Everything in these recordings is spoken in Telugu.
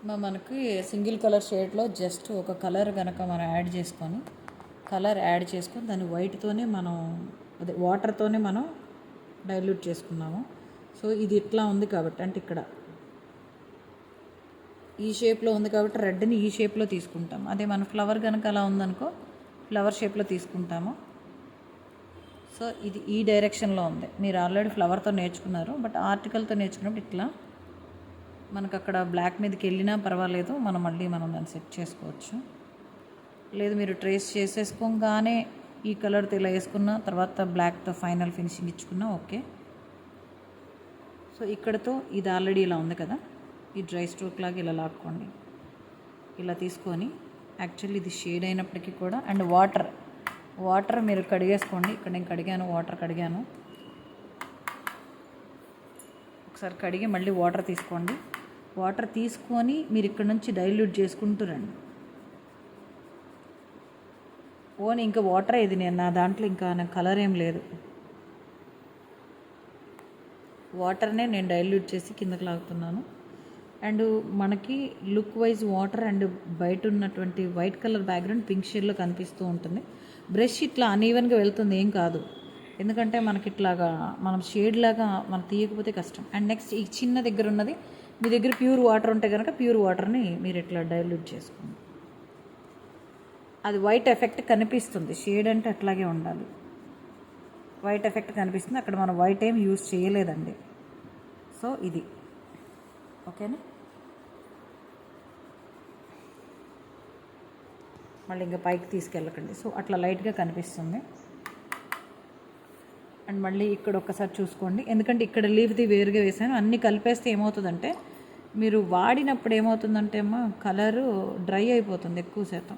మనకి సింగిల్ కలర్ షేడ్లో జస్ట్ ఒక కలర్ కనుక మనం యాడ్ చేసుకొని దాన్ని వైట్తోనే మనం అదే వాటర్తోనే మనం డైల్యూట్ చేసుకున్నాము. సో ఇది ఇట్లా ఉంది కాబట్టి, అంటే ఇక్కడ ఈ షేప్లో ఉంది కాబట్టి రెడ్ని ఈ షేప్లో తీసుకుంటాము. అదే మన ఫ్లవర్ కనుక అలా ఉందనుకో ఫ్లవర్ షేప్లో తీసుకుంటాము. సో ఇది ఈ డైరెక్షన్లో ఉంది. మీరు ఆల్రెడీ ఫ్లవర్తో నేర్చుకున్నారు, బట్ ఆర్టికల్తో నేర్చుకున్నప్పుడు ఇట్లా మనకు అక్కడ బ్లాక్ మీదకి వెళ్ళినా పర్వాలేదు, మనం దాన్ని సెట్ చేసుకోవచ్చు. లేదు మీరు ట్రేస్ చేసేసుకోగానే ఈ కలర్తో ఇలా వేసుకున్న తర్వాత బ్లాక్తో ఫైనల్ ఫినిషింగ్ ఇచ్చుకున్నా ఓకే. సో ఇక్కడతో ఇది ఆల్రెడీ ఇలా ఉంది కదా, ఈ డ్రై స్ట్రోక్ లాగా ఇలా లాక్కోండి. ఇలా తీసుకొని యాక్చువల్లీ ఇది షేడ్ అయినప్పటికీ కూడా, అండ్ వాటర్ మీరు కడిగేసుకోండి. ఇక్కడ నేను వాటర్ కడిగాను. ఒకసారి కడిగి మళ్ళీ వాటర్ తీసుకోండి. వాటర్ తీసుకొని మీరు ఇక్కడ నుంచి డైల్యూట్ చేసుకుంటూ రండి. ఇంకా వాటర్ ఇది నా దాంట్లో ఇంకా కలర్ ఏం లేదు. వాటర్నే నేను డైల్యూట్ చేసి కిందకి లాగుతున్నాను. అండ్ మనకి లుక్ వైజ్ వాటర్ అండ్ బయట ఉన్నటువంటి వైట్ కలర్ బ్యాక్గ్రౌండ్ పింక్ షేడ్లో కనిపిస్తూ ఉంటుంది. బ్రష్ ఇట్లా అనీవెన్గా వెళ్తుంది, ఏం కాదు. ఎందుకంటే మనకి ఇట్లాగా మనం షేడ్ లాగా మనం తీయకపోతే కష్టం. అండ్ నెక్స్ట్ ఈ చిన్న దగ్గర ఉన్నది, మీ దగ్గర ప్యూర్ వాటర్ ఉంటే కనుక ప్యూర్ వాటర్ని మీరు ఇట్లా డైల్యూట్ చేసుకోండి. అది వైట్ ఎఫెక్ట్ కనిపిస్తుంది. షేడ్ అంటే అట్లాగే ఉండాలి. వైట్ ఎఫెక్ట్ కనిపిస్తుంది. అక్కడ మనం వైట్ ఏం యూజ్ చేయలేదండి. సో ఇది ఓకేనా. మళ్ళీ ఇంకా పైకి తీసుకెళ్ళకండి. సో అట్లా లైట్గా కనిపిస్తుంది. అండ్ మళ్ళీ ఇక్కడ ఒక్కసారి చూసుకోండి, ఎందుకంటే ఇక్కడ లీఫ్ది వేరుగా వేసాను. అన్నీ కలిపేస్తే ఏమవుతుందంటే, మీరు వాడినప్పుడు ఏమవుతుందంటే అమ్మా కలరు డ్రై అయిపోతుంది ఎక్కువ శాతం.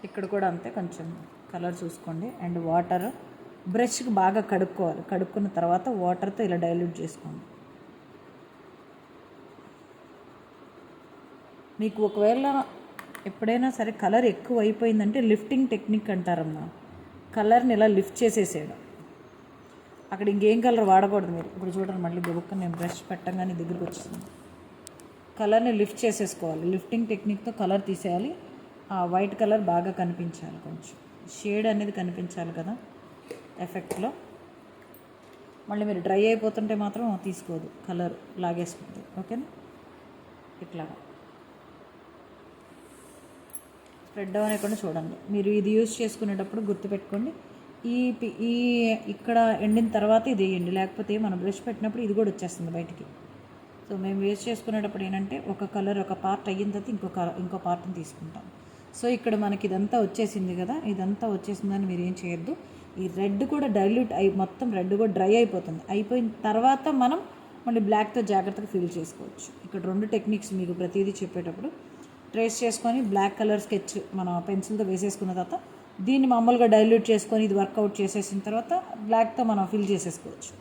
ఇక్కడ కూడా అంతే, కొంచెం కలర్ చూసుకోండి. అండ్ వాటర్ బ్రష్కి బాగా కడుక్కోవాలి. కడుక్కున్న తర్వాత వాటర్తో ఇలా డైల్యూట్ చేసుకోండి. మీకు ఒకవేళ ఎప్పుడైనా సరే కలర్ ఎక్కువ అయిపోయిందంటే లిఫ్టింగ్ టెక్నిక్ అంటారమ్మా. కలర్ని ఇలా లిఫ్ట్ చేసేసేయడం. అక్కడ ఇంకేం కలర్ వాడకూడదు మీరు. ఇప్పుడు చూడండి, మళ్ళీ గబుక్క నేను బ్రష్ పెట్టగానే దగ్గరికి వచ్చింది. కలర్ని లిఫ్ట్ చేసేసుకోవాలి. లిఫ్టింగ్ టెక్నిక్తో కలర్ తీసేయాలి. ఆ వైట్ కలర్ బాగా కనిపించాలి, కొంచెం షేడ్ అనేది కనిపించాలి కదా ఎఫెక్ట్లో. మళ్ళీ మీరు డ్రై అయిపోతుంటే మాత్రం తీసుకోదు, కలర్ లాగేసుకుంటుంది. ఓకేనా. ఇట్లాగా స్ప్రెడ్ డౌన్ అయ్యకుండా చూడండి. మీరు ఇది యూజ్ చేసుకునేటప్పుడు గుర్తుపెట్టుకోండి, ఈ ఇక్కడ ఎండిన తర్వాత ఇది వేయండి, లేకపోతే మనం బ్రష్ పెట్టినప్పుడు ఇది కూడా వచ్చేస్తుంది బయటికి. సో మేము యూజ్ చేసుకునేటప్పుడు ఏంటంటే ఒక కలర్ ఒక పార్ట్ అయిన తర్వాత ఇంకో పార్ట్ని తీసుకుంటాం. సో ఇక్కడ మనకి ఇదంతా వచ్చేసింది కదా, ఇదంతా వచ్చేసిందని మీరు ఏం చేయొద్దు. ఈ రెడ్ కూడా డైల్యూట్ మొత్తం రెడ్ కూడా డ్రై అయిపోతుంది. అయిపోయిన తర్వాత మనం మళ్ళీ బ్లాక్తో జాగ్రత్తగా ఫిల్ చేసుకోవచ్చు. ఇక్కడ 2 టెక్నిక్స్ మీకు ప్రతిదీ చెప్పేటప్పుడు. ట్రేస్ చేసుకొని బ్లాక్ కలర్ స్కెచ్ మనం పెన్సిల్తో వేసేసుకున్న తర్వాత దీన్ని మామూలుగా డైల్యూట్ చేసుకొని ఇది వర్కౌట్ చేసేసిన తర్వాత బ్లాక్తో మనం ఫిల్ చేసేసుకోవచ్చు.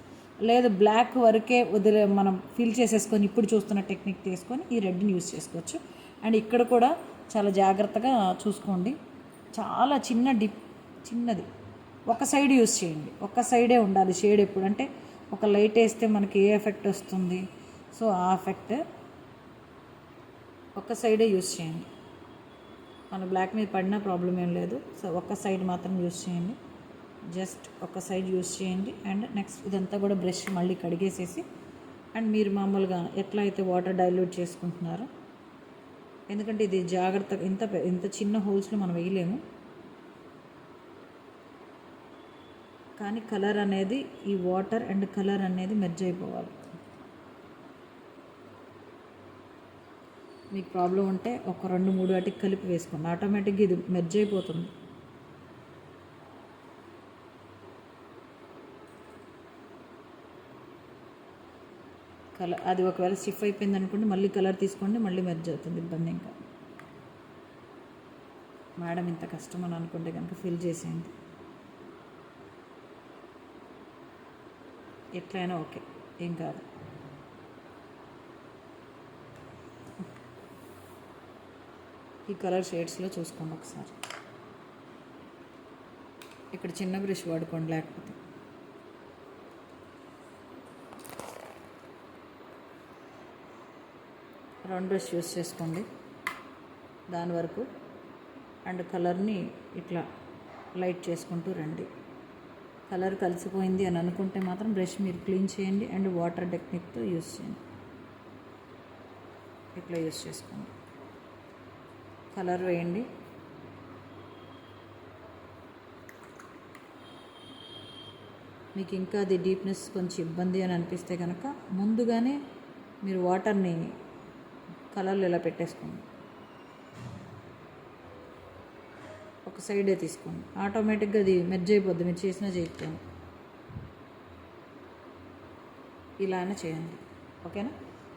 లేదు బ్లాక్ వరకే మనం ఫిల్ చేసేసుకొని ఇప్పుడు చూస్తున్న టెక్నిక్ తీసుకొని ఈ రెడ్ని యూజ్ చేసుకోవచ్చు. అండ్ ఇక్కడ కూడా చాలా జాగ్రత్తగా చూసుకోండి. చాలా చిన్నది ఒక సైడ్ యూజ్ చేయండి. ఒక సైడే ఉండాలి షేడ్ ఎప్పుడు. అంటే ఒక లైట్ వేస్తే మనకి ఏ ఎఫెక్ట్ వస్తుంది, సో ఆ ఎఫెక్ట్ ఒక సైడే యూజ్ చేయండి. మన బ్లాక్ మీద పడినా ప్రాబ్లం ఏం లేదు. సో ఒక సైడ్ మాత్రం యూజ్ చేయండి. జస్ట్ ఒక సైడ్ యూజ్ చేయండి. అండ్ నెక్స్ట్ ఇదంతా కూడా బ్రష్ మళ్ళీ కడిగేసేసి, అండ్ మీరు మామూలుగా ఎట్లా అయితే వాటర్ డైల్యూట్ చేసుకుంటున్నారో, ఎందుకంటే ఇది జాగ్రత్తగా ఇంత చిన్న హోల్స్లో మనం వేయలేము. కానీ కలర్ అనేది ఈ వాటర్ అండ్ కలర్ అనేది మెర్జ్ అయిపోవాలి. మీకు ప్రాబ్లం ఉంటే ఒక 2-3 వాటికి కలిపి వేసుకోండి, ఆటోమేటిక్గా ఇది మెర్జ్ అయిపోతుంది. కలర్ అది ఒకవేళ స్టిఫ్ అయిపోయింది అనుకోండి, మళ్ళీ కలర్ తీసుకోండి, మళ్ళీ మెర్జ్ అవుతుంది, ఇబ్బంది. ఇంకా మేడం ఇంత కష్టం అని అనుకుంటే కనుక ఫిల్ చేసేయండి. ఎట్లయినా ఓకే, ఏం కాదు. ఈ కలర్ షేడ్స్లో చూసుకోండి ఒకసారి. ఇక్కడ చిన్న బ్రష్ వాడుకోండి, లేకపోతే రౌండ్ బ్రష్ యూస్ చేసుకోండి దాని వరకు. అండ్ కలర్ని ఇట్లా లైట్ చేసుకుంటూ రండి. కలర్ కలిసిపోయింది అని అనుకుంటే మాత్రం బ్రష్ మీరు క్లీన్ చేయండి అండ్ వాటర్ టెక్నిక్తో యూస్ చేయండి. ఇట్లా యూస్ చేసుకోండి, కలర్ వేయండి. మీకు ఇంకా అది డీప్నెస్ కొంచెం ఇబ్బంది అని అనిపిస్తే కనుక ముందుగానే మీరు వాటర్ని కలర్లు ఇలా పెట్టేసుకోండి, ఒక సైడే తీసుకోండి. ఆటోమేటిక్గా అది మెర్జ్ అయిపోద్ది, మీరు చేసినా చేయకపోయినా. ఇలా అయినా చేయండి, ఓకేనా?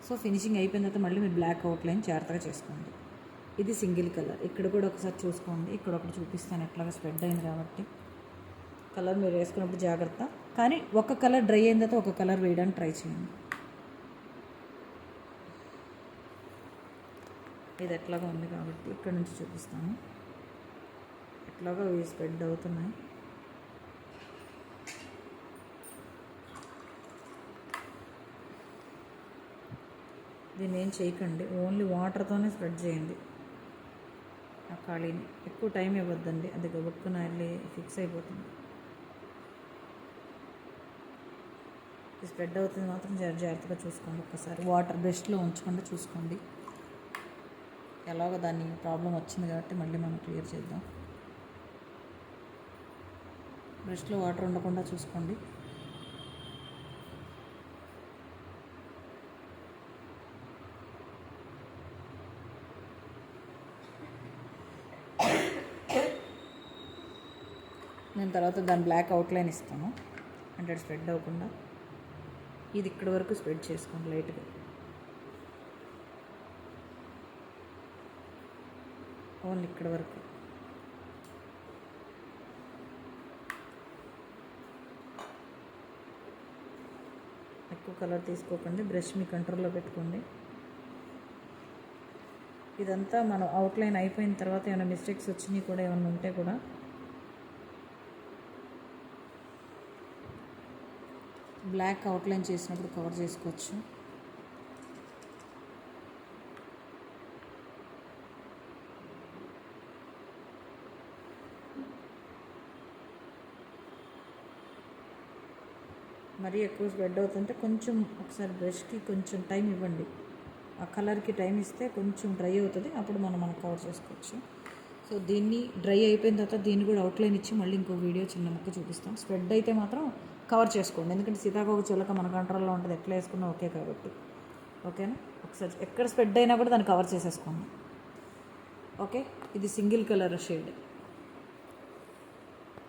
సో ఫినిషింగ్ అయిపోయిన తర్వాత మళ్ళీ మీరు బ్లాక్ అవుట్లైన్ జాగ్రత్తగా చేసుకోండి. ఇది సింగిల్ కలర్. ఇక్కడ కూడా ఒకసారి చూసుకోండి, ఇక్కడ ఒకటి చూపిస్తాను ఎట్లాగా స్ప్రెడ్ అయింది కాబట్టి. కలర్ మీరు వేసుకున్నప్పుడు జాగ్రత్త, కానీ ఒక కలర్ డ్రై అయిన తర్వాత ఒక కలర్ వేయడానికి ట్రై చేయండి. ఇది ఎట్లాగా ఉంది కాబట్టి ఇక్కడ నుంచి చూపిస్తాను. ఎట్లాగా ఇవి స్ప్రెడ్ అవుతున్నాయి. దీన్ని ఏం చేయకండి, ఓన్లీ వాటర్తోనే స్ప్రెడ్ చేయండి. ఆ ఖాళీని ఎక్కువ టైం ఇవ్వద్దండి, అది గబుక్కున వెళ్ళి ఫిక్స్ అయిపోతుంది. స్ప్రెడ్ అవుతుంది మాత్రం జాగ్రత్తగా చూసుకోండి. ఒక్కసారి వాటర్ బ్రష్లో ఉంచకుండా చూసుకోండి. ఎలాగో దాన్ని ప్రాబ్లం వచ్చింది కాబట్టి మళ్ళీ మనం క్లియర్ చేద్దాం. బ్రష్లో వాటర్ ఉండకుండా చూసుకోండి. నేను తర్వాత దాని బ్లాక్ అవుట్లైన్ ఇస్తాను అంటే స్ప్రెడ్ అవ్వకుండా. ఇది ఇక్కడ వరకు స్ప్రెడ్ చేసుకోండి లైట్గా, ఓన్లీ ఇక్కడ వరకు. ఎక్కువ కలర్ తీసుకోకండి, బ్రష్ మీ కంట్రోల్లో పెట్టుకోండి. ఇదంతా మనం అవుట్లైన్ అయిపోయిన తర్వాత ఏమైనా మిస్టేక్స్ వచ్చినాయి కూడా ఏమైనా ఉంటే కూడా బ్లాక్ అవుట్లైన్ చేసినప్పుడు కవర్ చేసుకోవచ్చు. మరీ ఎక్కువ స్ప్రెడ్ అవుతుంటే కొంచెం ఒకసారి బ్రష్కి కొంచెం టైం ఇవ్వండి. ఆ కలర్కి టైం ఇస్తే కొంచెం డ్రై అవుతుంది, అప్పుడు మనం కవర్ చేసుకోవచ్చు. సో దీన్ని డ్రై అయిపోయిన తర్వాత దీన్ని కూడా అవుట్లైన్ ఇచ్చి మళ్ళీ ఇంకో వీడియో చిన్న ముక్క చూపిస్తాం. స్ప్రెడ్ అయితే మాత్రం కవర్ చేసుకోండి, ఎందుకంటే సీతాకోక చిలక మన కంట్రోల్లో ఉంటుంది, ఎట్లా వేసుకున్నా ఓకే కాబట్టి. ఓకేనా? ఒకసారి ఎక్కడ స్ప్రెడ్ అయినా కూడా దాన్ని కవర్ చేసేసుకోండి. ఓకే, ఇది సింగిల్ కలర్ షేడ్.